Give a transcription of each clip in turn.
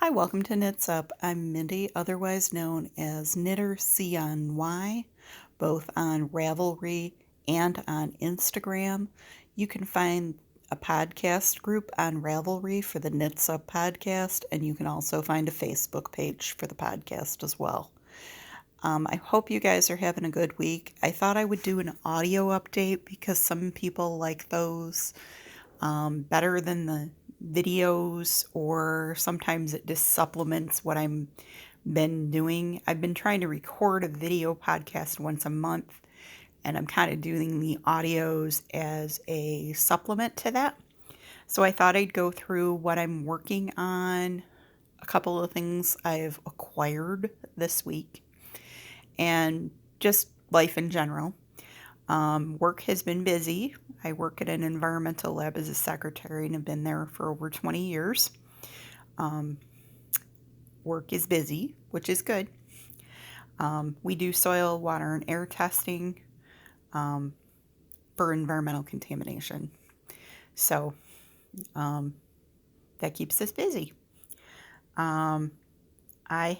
Hi, welcome to Knits Up. I'm Mindy, otherwise known as KnitterCNY, both on Ravelry and on Instagram. You can find a podcast group on Ravelry for the Knits Up podcast, and you can also find a Facebook page for the podcast as well. I hope you guys are having a good week. I thought I would do an audio update because some people like those better than the videos, or sometimes it just supplements what I'm been doing. I've been trying to record a video podcast once a month, and I'm kind of doing the audios as a supplement to that. So I thought I'd go through what I'm working on, a couple of things I've acquired this week, and just life in general. Work has been busy. I work at an environmental lab as a secretary and have been there for over 20 years. Work is busy, which is good. We do soil, water, and air testing for environmental contamination. So that keeps us busy. I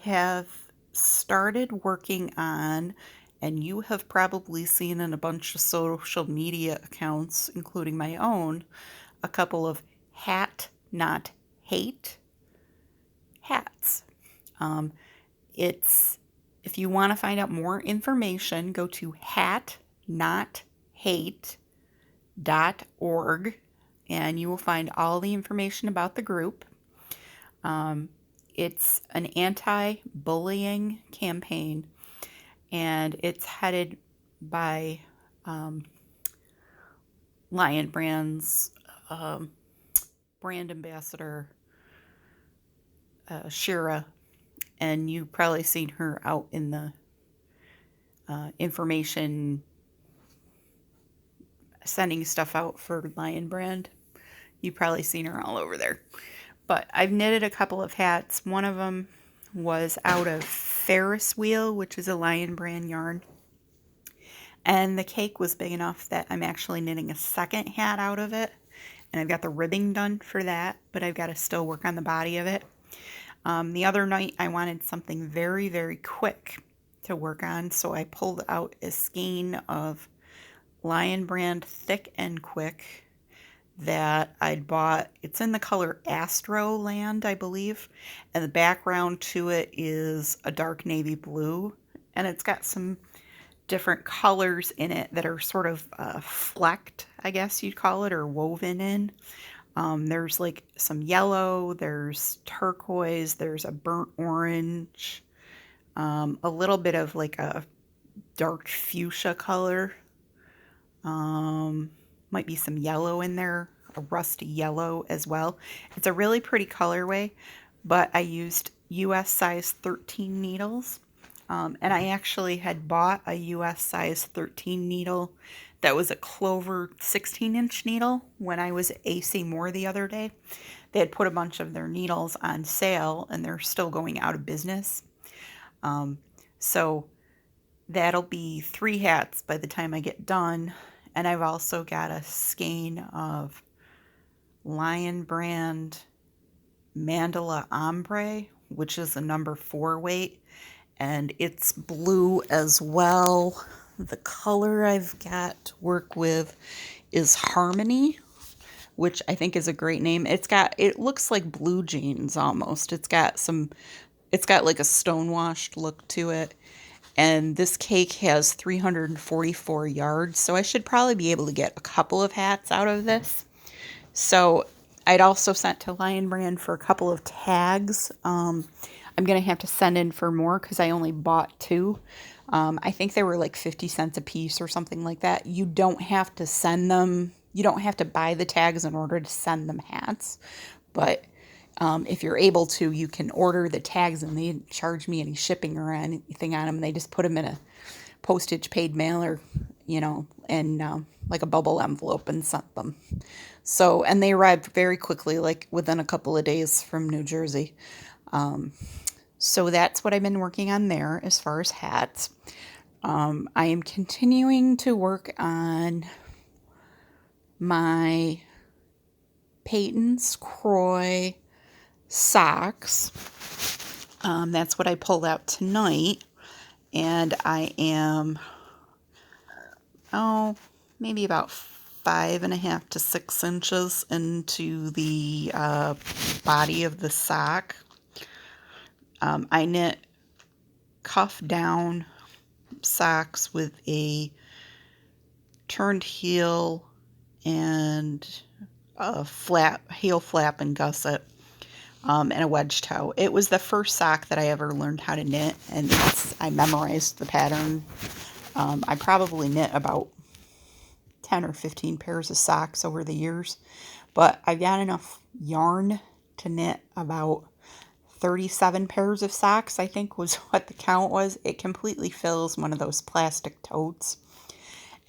have started working on, and you have probably seen in a bunch of social media accounts, including my own, a couple of hat, not hate hats. If you want to find out more information, go to hatnothate.org, and you will find all the information about the group. It's an anti-bullying campaign, and it's headed by Lion Brand's brand ambassador, Shira, and you've probably seen her out in the information, sending stuff out for Lion Brand. You've probably seen her all over there. But I've knitted a couple of hats. One of them was out of Ferris Wheel, which is a Lion Brand yarn. And the cake was big enough that I'm actually knitting a second hat out of it. And I've got the ribbing done for that, but I've got to still work on the body of it. The other night I wanted something very, very quick to work on, so I pulled out a skein of Lion Brand Thick and Quick that I'd bought. It's in the color Astro Land, I believe, and the background to it is a dark navy blue, and it's got some different colors in it that are sort of flecked, I guess you'd call it, or woven in. There's like some yellow, there's turquoise, there's a burnt orange, a little bit of like a dark fuchsia color. Might be some yellow in there, a rusty yellow as well. It's a really pretty colorway, but I used US size 13 needles. And I actually had bought a US size 13 needle that was a Clover 16-inch needle when I was at AC Moore the other day. They had put a bunch of their needles on sale, and they're still going out of business. So that'll be 3 hats by the time I get done. And I've also got a skein of Lion Brand Mandala Ombre, which is a number 4 weight, and it's blue as well. The color I've got to work with is Harmony, which I think is a great name. It looks like blue jeans almost. It's got like a stonewashed look to it. And this cake has 344 yards, so I should probably be able to get a couple of hats out of this. So I'd also sent to Lion Brand for a couple of tags. I'm going to have to send in for more because I only bought 2. I think they were like 50 cents a piece or something like that. You don't have to send them. You don't have to buy the tags in order to send them hats. But if you're able to, you can order the tags, and they didn't charge me any shipping or anything on them. They just put them in a postage paid mailer, and like a bubble envelope, and sent them. So, and they arrived very quickly, like within a couple of days from New Jersey. So that's what I've been working on there as far as hats. I am continuing to work on my Peyton's Croy socks. That's what I pulled out tonight. And I am, maybe about 5.5 to 6 inches into the body of the sock. I knit cuff down socks with a turned heel and a heel flap and gusset, and a wedge toe. It was the first sock that I ever learned how to knit, and I memorized the pattern. I probably knit about 10 or 15 pairs of socks over the years, but I got enough yarn to knit about 37 pairs of socks, I think was what the count was. It completely fills one of those plastic totes.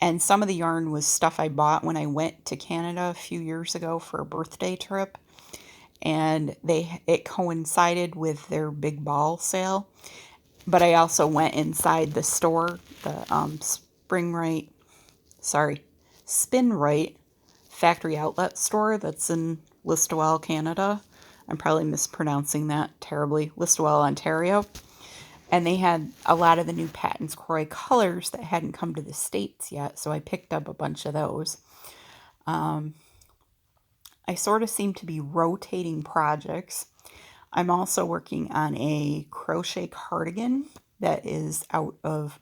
And some of the yarn was stuff I bought when I went to Canada a few years ago for a birthday trip. And it coincided with their big ball sale. But I also went inside the store, the Spin Right factory outlet store that's in Listowel, Canada. I'm probably mispronouncing that terribly. Listowel, Ontario. And they had a lot of the new Patons Kroy colors that hadn't come to the States yet, so I picked up a bunch of those. I sort of seem to be rotating projects. I'm also working on a crochet cardigan that is out of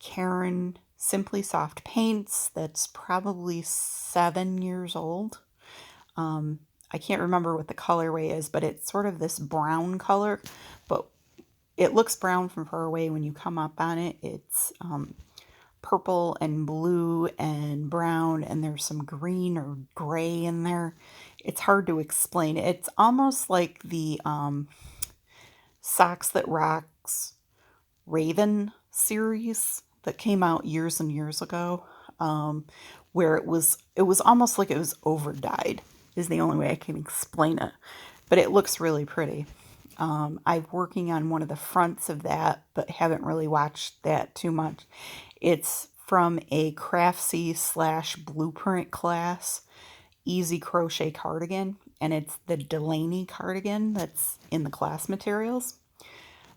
Karen Simply Soft Paints that's probably 7 years old. I can't remember what the colorway is, but it's sort of this brown color, but it looks brown from far away. When you come up on it, it's purple and blue and brown, and there's some green or gray in there. It's hard to explain. It's almost like the Socks That Rocks Raven series that came out years and years ago, where it was almost like it was over dyed, is the only way I can explain it. But it looks really pretty. I'm working on one of the fronts of that, but haven't really watched that too much. It's from a Craftsy / Blueprint class, Easy Crochet Cardigan, and it's the Delaney cardigan that's in the class materials.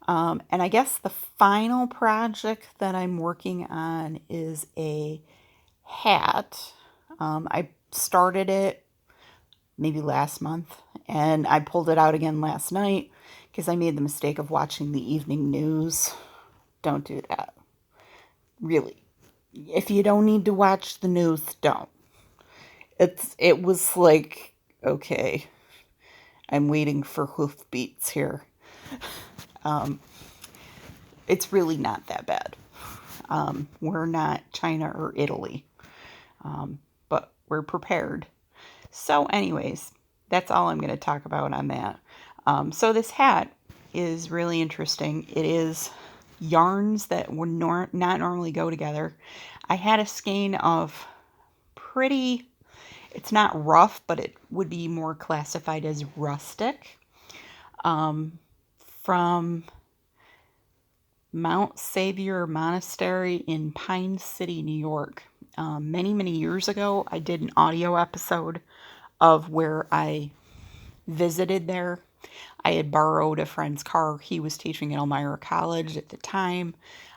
And I guess the final project that I'm working on is a hat. I started it maybe last month, and I pulled it out again last night because I made the mistake of watching the evening news. Don't do that. Really. If you don't need to watch the news, don't. It was like, okay, I'm waiting for hoofbeats here. It's really not that bad. We're not China or Italy, but we're prepared. So anyways, that's all I'm going to talk about on that. So this hat is really interesting. It is yarns that would not normally go together. I had a skein of pretty, it's not rough, but it would be more classified as rustic, from Mount Savior Monastery in Pine City, New York. Many, many years ago, I did an audio episode of where I visited there. I had borrowed a friend's car. He was teaching at Elmira College at the time.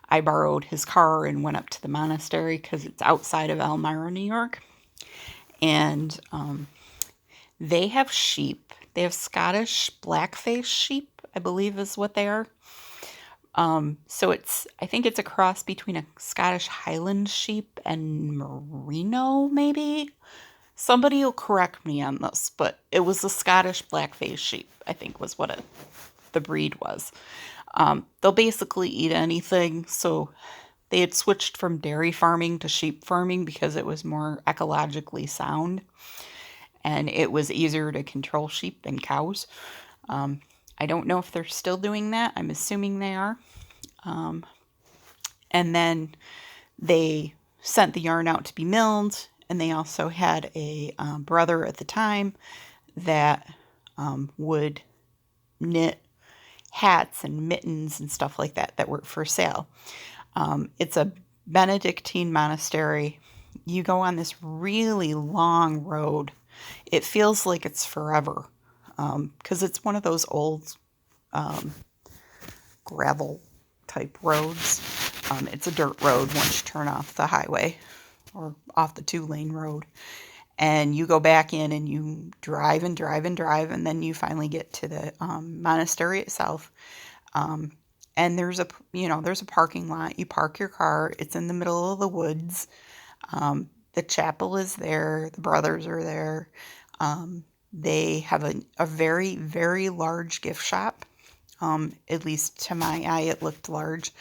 I borrowed his car and went up to the monastery because it's outside of Elmira, New York. And they have sheep. They have Scottish blackface sheep, I believe is what they are. So I think it's a cross between a Scottish Highland sheep and Merino, maybe? Somebody will correct me on this, but it was a Scottish blackface sheep, I think was what the breed was. They'll basically eat anything, so they had switched from dairy farming to sheep farming because it was more ecologically sound, and it was easier to control sheep than cows. I don't know if they're still doing that. I'm assuming they are. And then they sent the yarn out to be milled, and they also had a brother at the time that would knit hats and mittens and stuff like that were for sale. It's a Benedictine monastery. You go on this really long road. It feels like it's forever. because it's one of those old gravel type roads. It's a dirt road once you turn off the highway or off the 2-lane road. And you go back in and you drive and drive and drive, and then you finally get to the monastery itself. And there's a parking lot. You park your car. It's in the middle of the woods. The chapel is there. The brothers are there. They have a very, very large gift shop. At least to my eye, it looked large.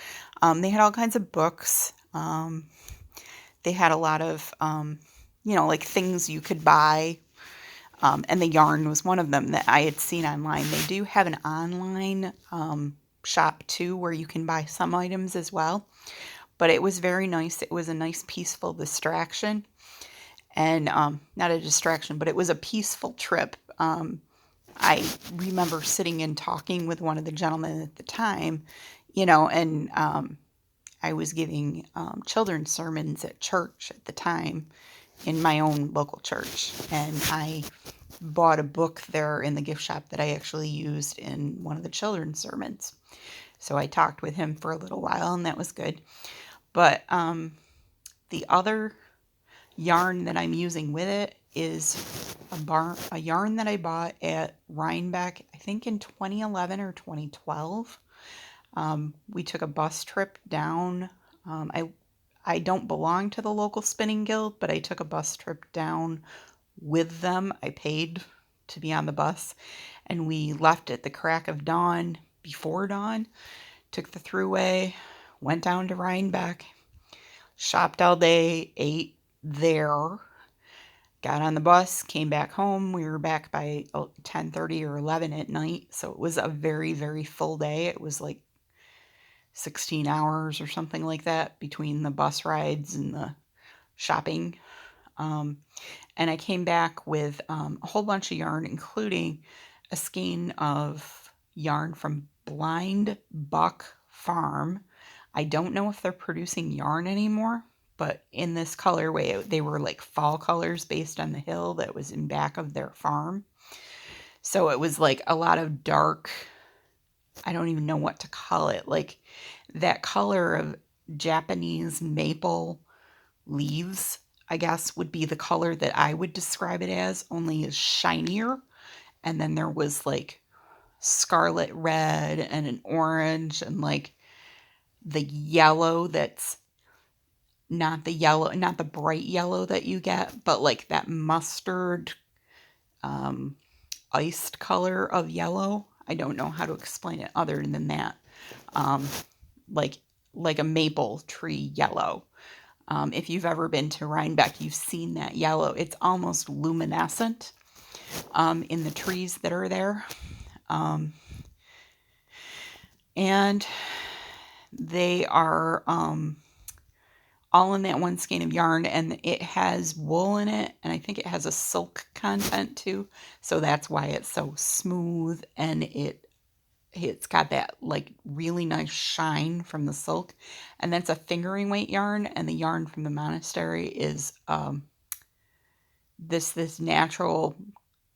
They had all kinds of books. They had a lot of, like things you could buy. And the yarn was one of them that I had seen online. They do have an online shop too, where you can buy some items as well. But it was very nice. It was a nice, peaceful distraction. And not a distraction, but it was a peaceful trip. I remember sitting and talking with one of the gentlemen at the time, and I was giving children's sermons at church at the time in my own local church. And I bought a book there in the gift shop that I actually used in one of the children's sermons. So I talked with him for a little while, and that was good. But the other yarn that I'm using with it is a yarn that I bought at Rhinebeck, I think in 2011 or 2012. We took a bus trip down. I don't belong to the local spinning guild, but I took a bus trip down with them. I paid to be on the bus, and we left at the crack of dawn, before dawn, took the thruway, went down to Rhinebeck, shopped all day, ate there, got on the bus, came back home. We were back by 10:30 or 11 at night, so it was a very, very full day. It was like 16 hours or something like that between the bus rides and the shopping. And I came back with a whole bunch of yarn, including a skein of yarn from Blind Buck Farm. I don't know if they're producing yarn anymore, but in this colorway, they were like fall colors based on the hill that was in back of their farm. So it was like a lot of dark, I don't even know what to call it, like that color of Japanese maple leaves, I guess, would be the color that I would describe it as, only is shinier. And then there was like scarlet red and an orange and like the yellow that's not the bright yellow that you get, but like that mustard iced color of yellow. I don't know how to explain it other than that. Like a maple tree yellow. If you've ever been to Rhinebeck, you've seen that yellow. It's almost luminescent in the trees that are there. And they are all in that one skein of yarn, and it has wool in it, and I think it has a silk content too, so that's why it's so smooth, and it's got that like really nice shine from the silk. And that's a fingering weight yarn, and the yarn from the monastery is this natural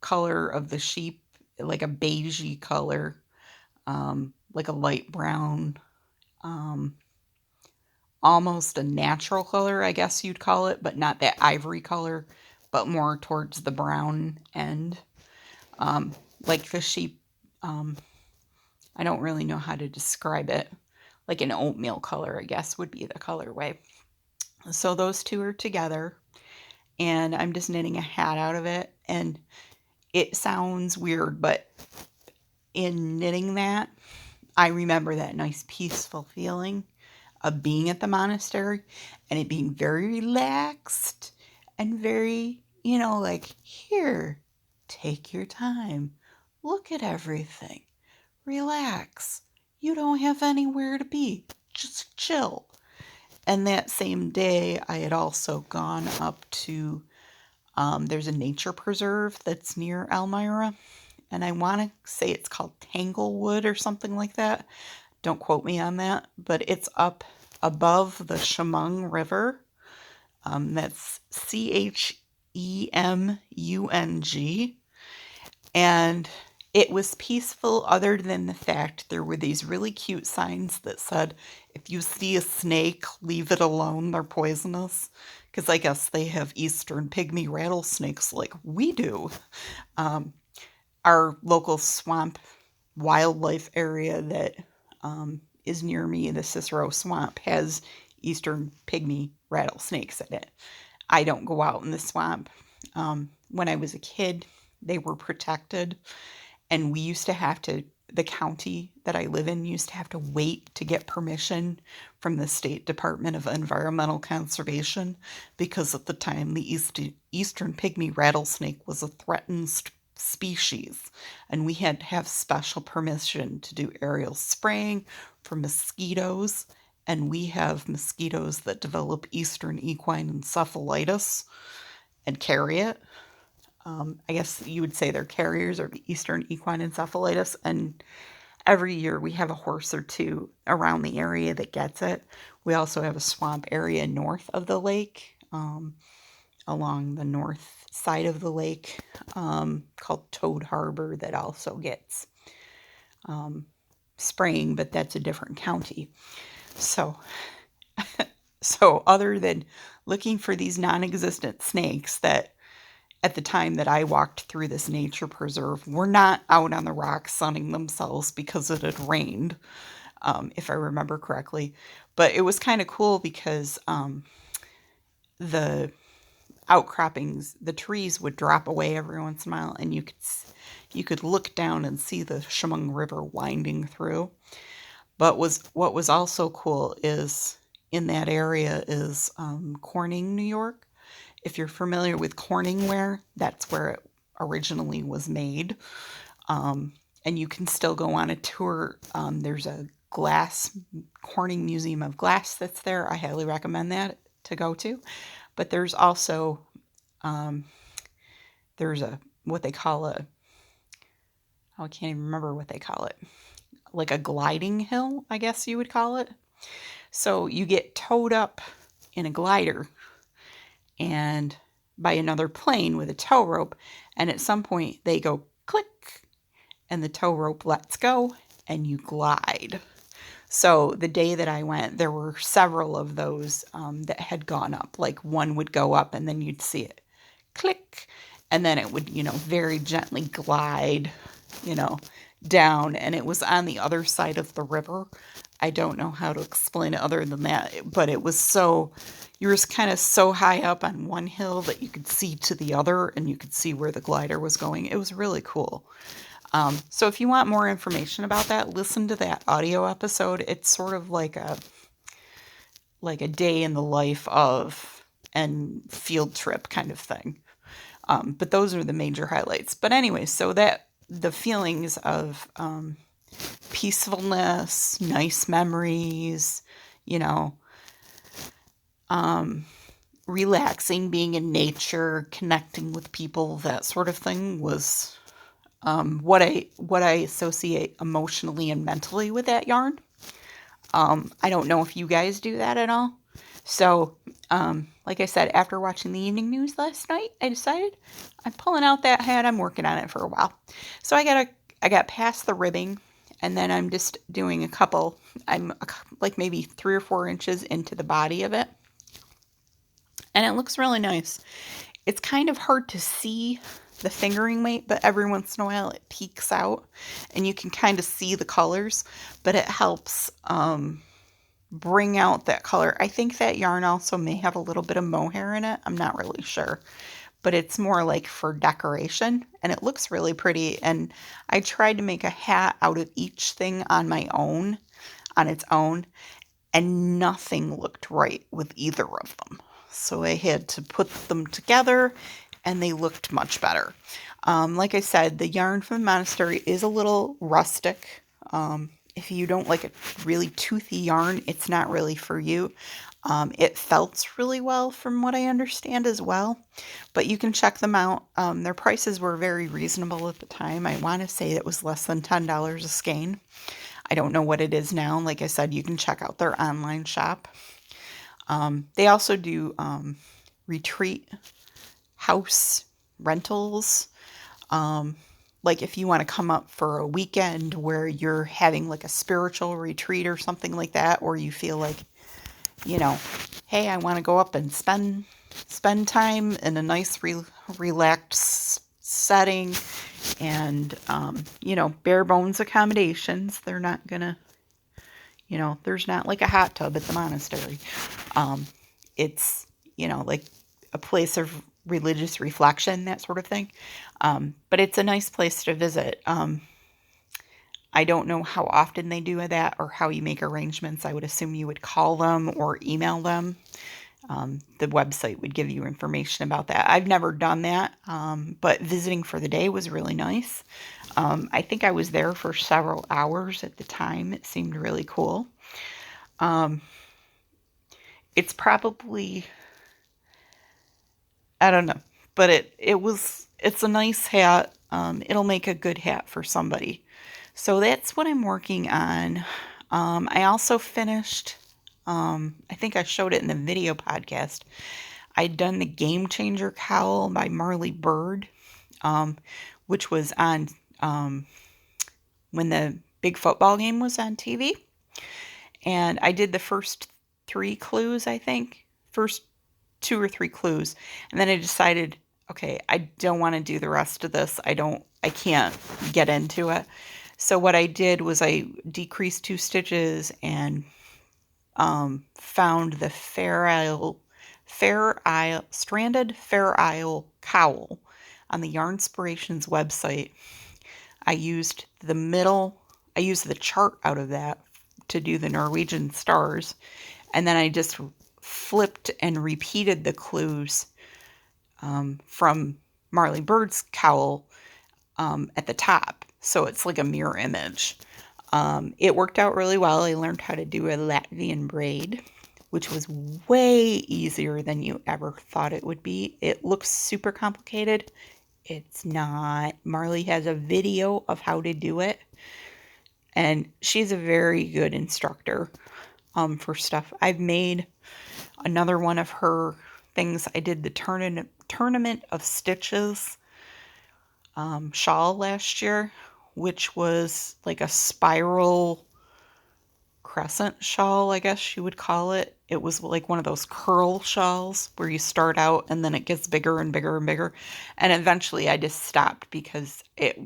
color of the sheep, like a beigey color, like a light brown, almost a natural color, I guess you'd call it, but not that ivory color, but more towards the brown end. Like the sheep, I don't really know how to describe it. Like an oatmeal color, I guess, would be the colorway. So those two are together, and I'm just knitting a hat out of it. And it sounds weird, but in knitting that, I remember that nice peaceful feeling of being at the monastery and it being very relaxed and very, like, here, take your time, look at everything, relax. You don't have anywhere to be, just chill. And that same day, I had also gone up to, there's a nature preserve that's near Elmira, and I want to say it's called Tanglewood or something like that. Don't quote me on that, but it's up above the Chemung River. That's Chemung. And It was peaceful other than the fact there were these really cute signs that said, if you see a snake, leave it alone, they're poisonous. Because I guess they have eastern pygmy rattlesnakes like we do. Um, our local swamp wildlife area that is near me, the Cicero Swamp, has eastern pygmy rattlesnakes in it. I don't go out in the swamp. When I was a kid, they were protected, and we used to have to, the county that I live in used to have to wait to get permission from the State Department of Environmental Conservation, because at the time the eastern pygmy rattlesnake was a threatened species, and we had to have special permission to do aerial spraying for mosquitoes. And we have mosquitoes that develop eastern equine encephalitis and carry it. I guess you would say they're carriers of eastern equine encephalitis. And every year we have a horse or two around the area that gets it. We also have a swamp area north of the lake, along the north side of the lake, called Toad Harbor, that also gets spraying, but that's a different county. So other than looking for these non-existent snakes that at the time that I walked through this nature preserve were not out on the rocks sunning themselves because it had rained, if I remember correctly. But it was kind of cool because the outcroppings, the trees would drop away every once in a while, and you could look down and see the Chemung River winding through. But what was also cool is in that area is Corning, New York. If you're familiar with Corningware, that's where it originally was made. And you can still go on a tour. There's a Corning Museum of Glass that's there. I highly recommend that to go to. But there's also, there's what they call I can't even remember what they call it. Like a gliding hill, I guess you would call it. So you get towed up in a glider and by another plane with a tow rope, and at some point they go click and the tow rope lets go and you glide. So the day that I went, there were several of those that had gone up. Like one would go up and then you'd see it click, and then it would, very gently glide, down, and it was on the other side of the river. I don't know how to explain it other than that, but it was so, you were kind of so high up on one hill that you could see to the other, and you could see where the glider was going. It was really cool. So if you want more information about that, listen to that audio episode. It's sort of like a day in the life of and field trip kind of thing. But those are the major highlights. But anyway, so that the feelings of peacefulness, nice memories, relaxing, being in nature, connecting with people, that sort of thing was what I associate emotionally and mentally with that yarn. I don't know if you guys do that at all. So, like I said, after watching the evening news last night, I decided I'm pulling out that hat. I'm working on it for a while. So I got past the ribbing, and then I'm just doing a couple. I'm like maybe 3 or 4 inches into the body of it, and it looks really nice. It's kind of hard to see the fingering weight, but every once in a while it peeks out, and you can kind of see the colors. But it helps bring out that color. I think that yarn also may have a little bit of mohair in it. I'm not really sure, but it's more like for decoration, and it looks really pretty. And I tried to make a hat out of each thing on its own, and nothing looked right with either of them. So I had to put them together, and they looked much better. Like I said, the yarn from the monastery is a little rustic. If you don't like a really toothy yarn, it's not really for you. It felts really well from what I understand as well, but you can check them out. Their prices were very reasonable at the time. I want to say it was less than $10 a skein. I don't know what it is now. Like I said, you can check out their online shop. They also do retreat house rentals. like if you want to come up for a weekend where you're having like a spiritual retreat or something like that, or you feel like, hey, I want to go up and spend time in a nice relaxed setting, and bare bones accommodations. They're not gonna, there's not like a hot tub at the monastery. It's like a place of religious reflection, that sort of thing. But it's a nice place to visit. I don't know how often they do that or how you make arrangements. I would assume you would call them or email them. The website would give you information about that. I've never done that, but visiting for the day was really nice. I think I was there for several hours at the time. It seemed really cool. It's probably, I don't know, but it's a nice hat. It'll make a good hat for somebody. So that's what I'm working on. I also finished, I think I showed it in the video podcast. I'd done the Game Changer cowl by Marley Bird, which was on when the big football game was on TV. And I did the first 3 clues, I think. First 2 or 3 clues. And then I decided, okay, I don't want to do the rest of this. I can't get into it. So what I did was I decreased 2 stitches and found the stranded Fair Isle cowl on the Yarnspirations website. I used the chart out of that to do the Norwegian stars, and then I just flipped and repeated the clues from Marley Bird's cowl at the top, so it's like a mirror image. It worked out really well. I learned how to do a Latvian braid, which was way easier than you ever thought it would be. It looks super complicated. It's not. Marley has a video of how to do it, and she's a very good instructor for stuff. I've made another one of her things. I did the Tournament of Stitches shawl last year, which was like a spiral crescent shawl, I guess you would call it. It was like one of those curl shawls where you start out and then it gets bigger and bigger and bigger. And eventually I just stopped because it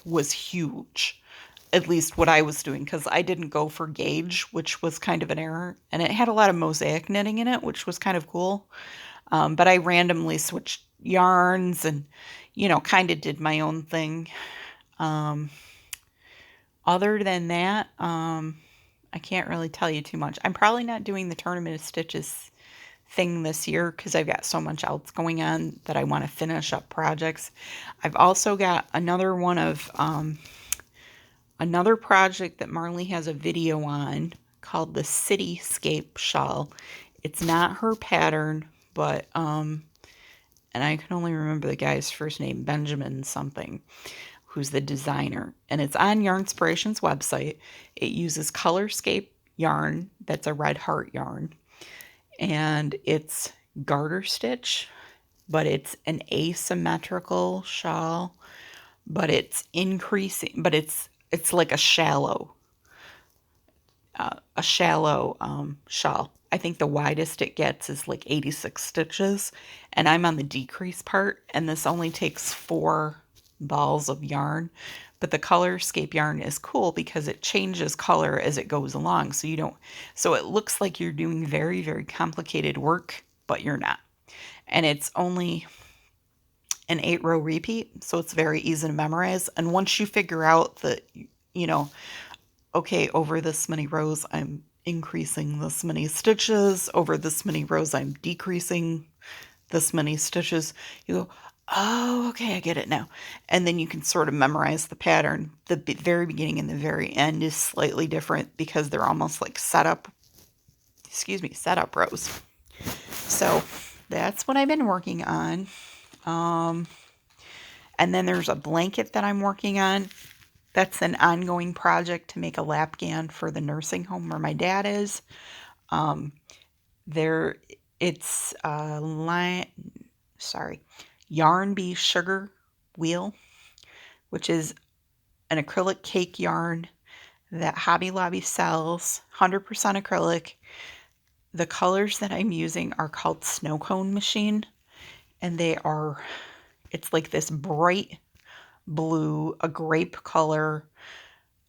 was huge. At least what I was doing, because I didn't go for gauge, which was kind of an error. And it had a lot of mosaic knitting in it, which was kind of cool. But I randomly switched yarns and, kind of did my own thing. Other than that, I can't really tell you too much. I'm probably not doing the Tournament of Stitches thing this year because I've got so much else going on that I want to finish up projects. I've also got another one of another project that Marley has a video on called the Cityscape Shawl. It's not her pattern, but and I can only remember the guy's first name, Benjamin something, who's the designer. And it's on Yarnspirations website. It uses Colorscape yarn, that's a red heart yarn. And it's garter stitch, but it's an asymmetrical shawl, but it's increasing, but it's like a shallow shawl. I think the widest it gets is like 86 stitches, and I'm on the decrease part, and this only takes 4 balls of yarn. But the Colorscape yarn is cool because it changes color as it goes along, so it looks like you're doing very, very complicated work, but you're not. And it's only an 8-row repeat, so it's very easy to memorize. And once you figure out that, okay, over this many rows, I'm increasing this many stitches. Over this many rows, I'm decreasing this many stitches. You go, oh, okay, I get it now. And then you can sort of memorize the pattern. The very beginning and the very end is slightly different because they're almost like setup rows. So that's what I've been working on. And then there's a blanket that I'm working on. That's an ongoing project to make a lapgan for the nursing home where my dad is. It's Yarn Bee Sugar Wheel, which is an acrylic cake yarn that Hobby Lobby sells, 100% acrylic. The colors that I'm using are called Snow Cone Machine, and it's like this bright blue, a grape color,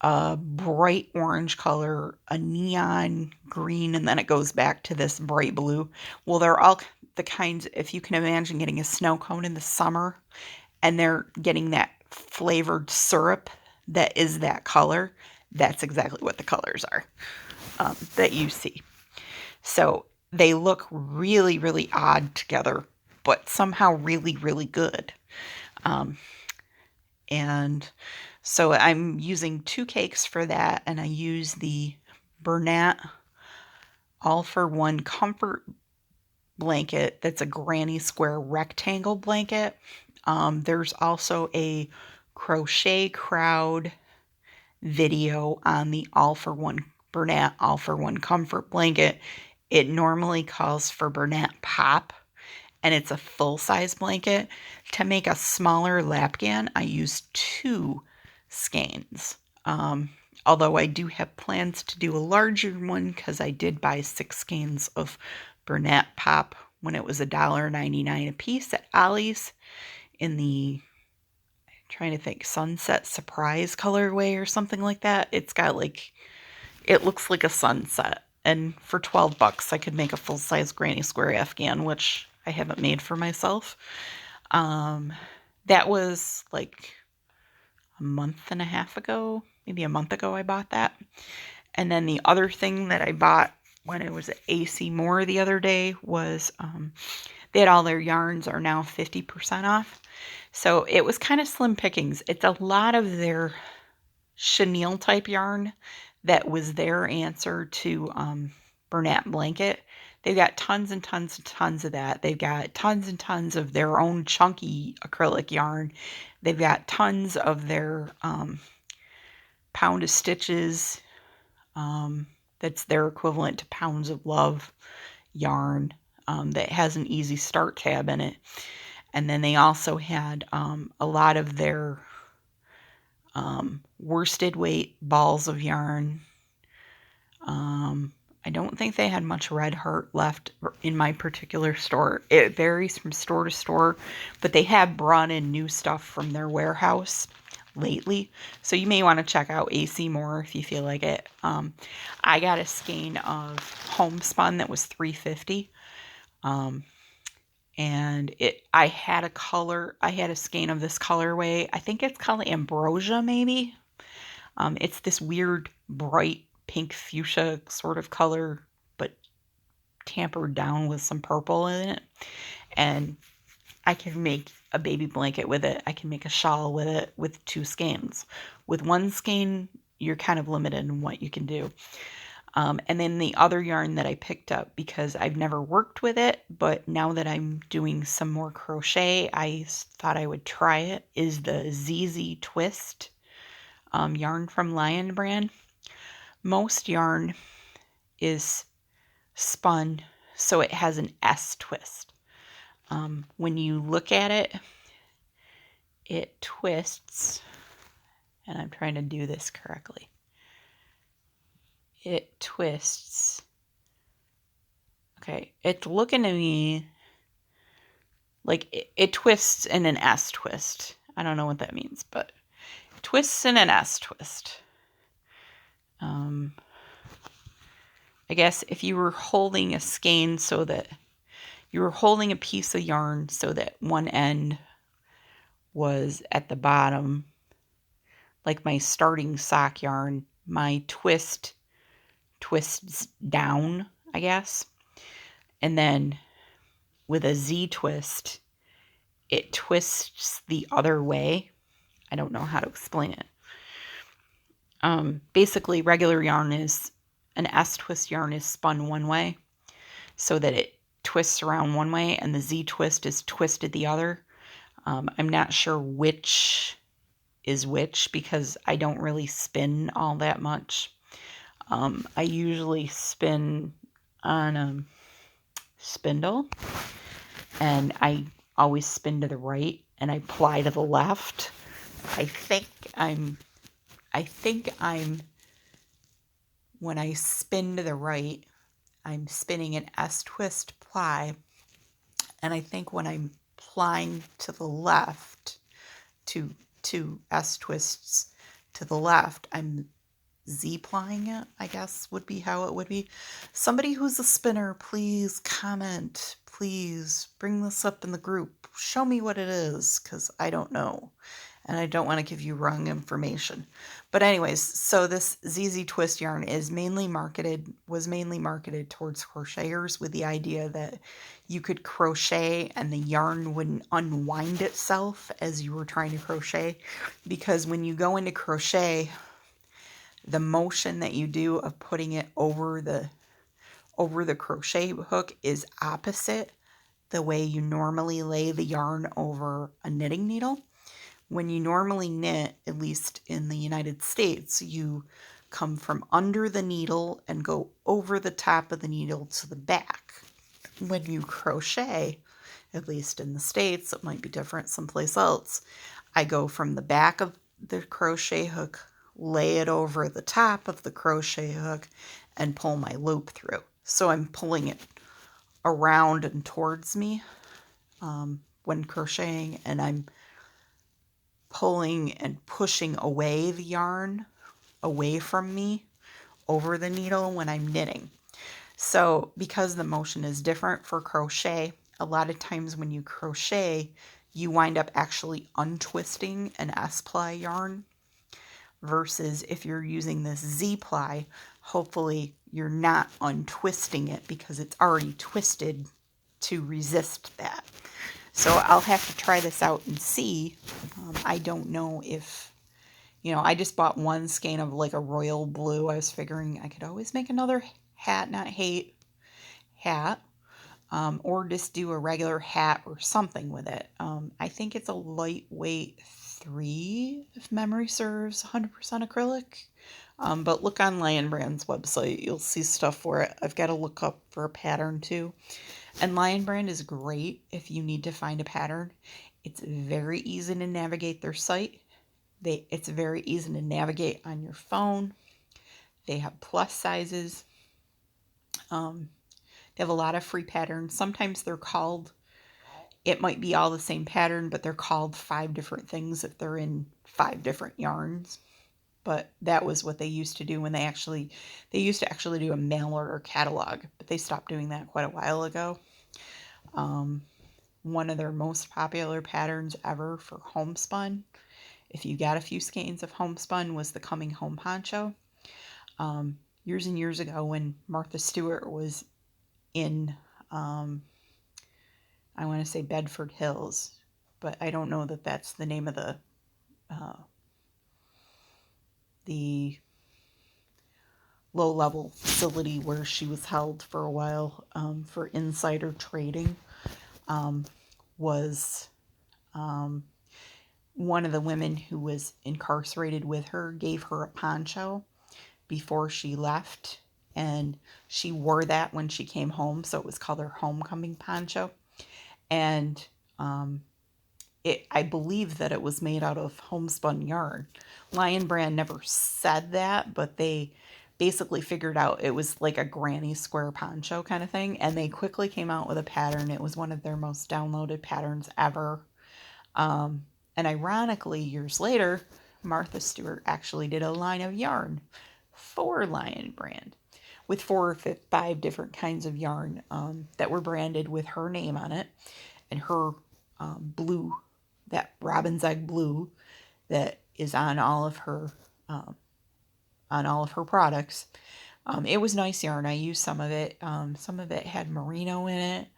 a bright orange color, a neon green, and then it goes back to this bright blue. Well, they're all the kinds, if you can imagine getting a snow cone in the summer and they're getting that flavored syrup that is that color, that's exactly what the colors are that you see. So they look really, really odd together, but somehow really, really good. And so I'm using 2 cakes for that, and I use the Bernat All-for-One Comfort blanket that's a granny square rectangle blanket. There's also a Crochet Crowd video on the All-for-One Bernat All-for-One Comfort blanket. It normally calls for Bernat Pop, and it's a full-size blanket. To make a smaller lapgan, I use 2 skeins. Although I do have plans to do a larger one because I did buy 6 skeins of Bernat Pop when it was $1.99 a piece at Ollie's in the, I'm trying to think, Sunset Surprise colorway or something like that. It's got like, it looks like a sunset. And for $12, I could make a full-size granny square Afghan, which I haven't made for myself. That was like a month and a half ago, maybe a month ago I bought that. And then the other thing that I bought when I was at AC Moore the other day was they had all their yarns are now 50% off. So it was kind of slim pickings. It's a lot of their chenille type yarn that was their answer to Bernat Blanket. They've got tons and tons and tons of that. They've got tons and tons of their own chunky acrylic yarn. They've got tons of their Pound of Stitches. That's their equivalent to Pounds of Love yarn that has an easy start tab in it. And then they also had a lot of their worsted weight balls of yarn. I don't think they had much Red Heart left in my particular store. It varies from store to store, but they have brought in new stuff from their warehouse lately. So you may want to check out AC Moore if you feel like it. I got a skein of homespun that was $3.50. And I had a skein of this colorway. I think it's called Ambrosia, maybe. It's this weird bright pink fuchsia sort of color, but tampered down with some purple in it. And I can make a baby blanket with it. I can make a shawl with it with 2 skeins. With 1 skein, you're kind of limited in what you can do. And then the other yarn that I picked up, because I've never worked with it, but now that I'm doing some more crochet, I thought I would try it, is the ZZ Twist yarn from Lion Brand. Most yarn is spun so it has an S twist. When you look at it, it twists, and I'm trying to do this correctly. It twists. Okay, it's looking to me like it twists in an S twist. I don't know what that means, but it twists in an S twist. I guess if you were holding a skein so that you were holding a piece of yarn so that one end was at the bottom, like my starting sock yarn, my twist twists down, I guess. And then with a Z twist, it twists the other way. I don't know how to explain it. Basically, regular yarn is, an S-twist yarn is spun one way so that it twists around one way, and the Z-twist is twisted the other. I'm not sure which is which because I don't really spin all that much. I usually spin on a spindle, and I always spin to the right and I ply to the left. I think I'm, when I spin to the right, I'm spinning an S-twist ply, and I think when I'm plying to the left, two S-twists to the left, I'm Z-plying it, I guess would be how it would be. Somebody who's a spinner, please comment. Please bring this up in the group. Show me what it is, because I don't know. And I don't want to give you wrong information. But anyways, so this ZZ Twist yarn was mainly marketed towards crocheters with the idea that you could crochet and the yarn wouldn't unwind itself as you were trying to crochet. Because when you go into crochet, the motion that you do of putting it over the crochet hook is opposite the way you normally lay the yarn over a knitting needle. When you normally knit, at least in the United States, you come from under the needle and go over the top of the needle to the back. When you crochet, at least in the States, it might be different someplace else, I go from the back of the crochet hook, lay it over the top of the crochet hook, and pull my loop through. So I'm pulling it around and towards me when crocheting, and I'm pulling and pushing away the yarn away from me over the needle when I'm knitting. So because the motion is different for crochet, a lot of times when you crochet, you wind up actually untwisting an S-ply yarn, versus if you're using this Z-ply, hopefully you're not untwisting it because it's already twisted to resist that. So I'll have to try this out and see. I don't know if, I just bought one skein of like a royal blue. I was figuring I could always make another hat, not hate hat, or just do a regular hat or something with it. I think it's a lightweight 3, if memory serves, 100% acrylic. But look on Lion Brand's website. You'll see stuff for it. I've got to look up for a pattern too. And Lion Brand is great if you need to find a pattern. It's very easy to navigate their site. It's very easy to navigate on your phone. They have plus sizes. They have a lot of free patterns. Sometimes they're called, it might be all the same pattern, but they're called 5 different things if they're in 5 different yarns. But that was what they used to do when they used to actually do a mail order catalog, but they stopped doing that quite a while ago. One of their most popular patterns ever for homespun, if you got a few skeins of homespun, was the Coming Home poncho. Years and years ago when Martha Stewart was in, I want to say Bedford Hills, but I don't know that that's the name of the low-level facility where she was held for a while for insider trading. Was one of the women who was incarcerated with her gave her a poncho before she left, and she wore that when she came home, so it was called her homecoming poncho. And I believe that it was made out of homespun yarn. Lion Brand never said that, but they basically figured out it was like a granny square poncho kind of thing, and they quickly came out with a pattern. It was one of their most downloaded patterns ever. And ironically, years later, Martha Stewart actually did a line of yarn for Lion Brand with 4 or 5 different kinds of yarn that were branded with her name on it, and her blue, that robin's egg blue that is on all of her products. It was nice yarn. I used some of it. Some of it had merino in it,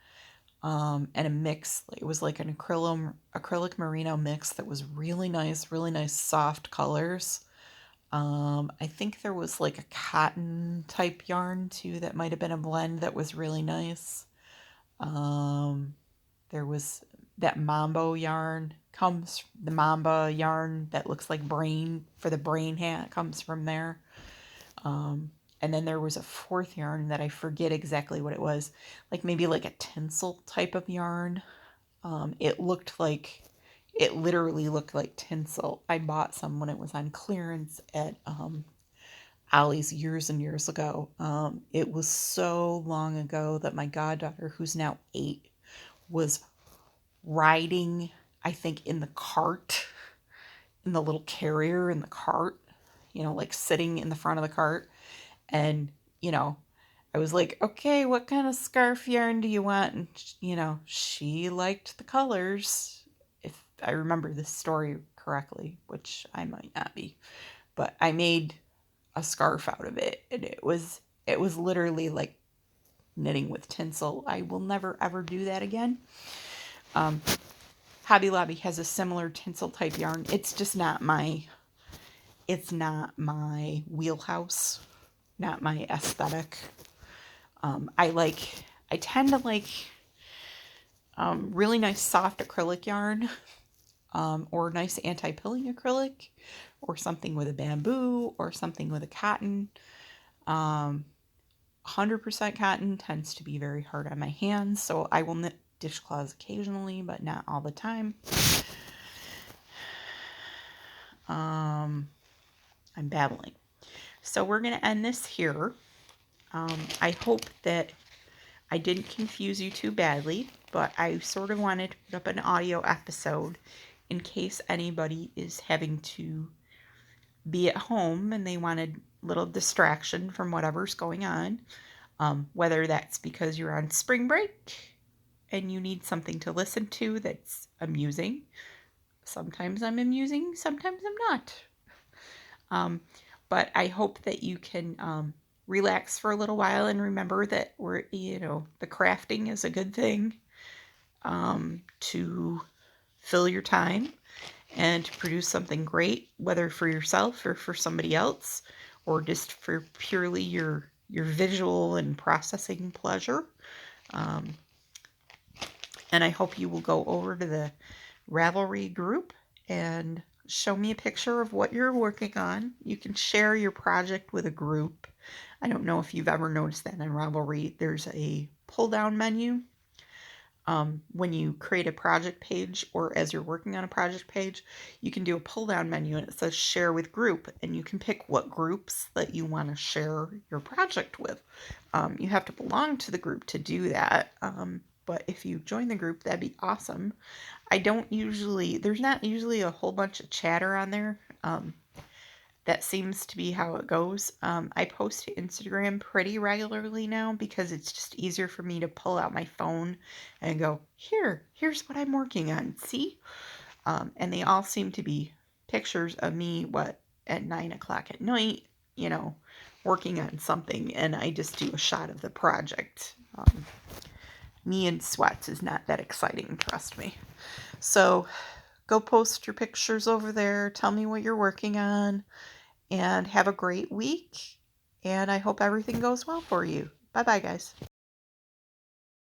and a mix. It was like an acrylic merino mix that was really nice soft colors. I think there was like a cotton type yarn too that might have been a blend that was really nice. There was that Mambo yarn, the Mamba yarn that looks like brain for the brain hat comes from there. And then there was a 4th yarn that I forget exactly what it was, like maybe like a tinsel type of yarn. It looked like it literally looked like tinsel. I bought some when it was on clearance at Ollie's years and years ago. It was so long ago that my goddaughter, who's now 8, was riding, I think, in the cart, in the little carrier in the cart, like sitting in the front of the cart. And, I was like, okay, what kind of scarf yarn do you want? And, she liked the colors, if I remember this story correctly, which I might not be. But I made a scarf out of it, and it was literally like knitting with tinsel. I will never ever do that again. Hobby Lobby has a similar tinsel type yarn. It's just not my wheelhouse, not my aesthetic. I tend to like really nice soft acrylic yarn, or nice anti-pilling acrylic, or something with a bamboo, or something with a cotton. 100% cotton tends to be very hard on my hands, so I will knit dishcloths occasionally, but not all the time. I'm babbling. So we're going to end this here. I hope that I didn't confuse you too badly, but I sort of wanted to put up an audio episode in case anybody is having to be at home and they wanted a little distraction from whatever's going on. Whether that's because you're on spring break and you need something to listen to that's amusing. Sometimes I'm amusing, sometimes I'm not. But I hope that you can relax for a little while and remember that the crafting is a good thing to fill your time and to produce something great, whether for yourself or for somebody else, or just for purely your visual and processing pleasure. And I hope you will go over to the Ravelry group and show me a picture of what you're working on. You can share your project with a group. I don't know if you've ever noticed that in Ravelry, there's a pull-down menu. When you create a project page, or as you're working on a project page, you can do a pull-down menu and it says share with group, and you can pick what groups that you want to share your project with. You have to belong to the group to do that. But if you join the group, that'd be awesome. There's not usually a whole bunch of chatter on there. That seems to be how it goes. I post to Instagram pretty regularly now because it's just easier for me to pull out my phone and go, here's what I'm working on, see? And they all seem to be pictures of me, at 9 o'clock at night, working on something, and I just do a shot of the project. Me in sweats is not that exciting, trust me. So go post your pictures over there. Tell me what you're working on, and have a great week. And I hope everything goes well for you. Bye-bye, guys.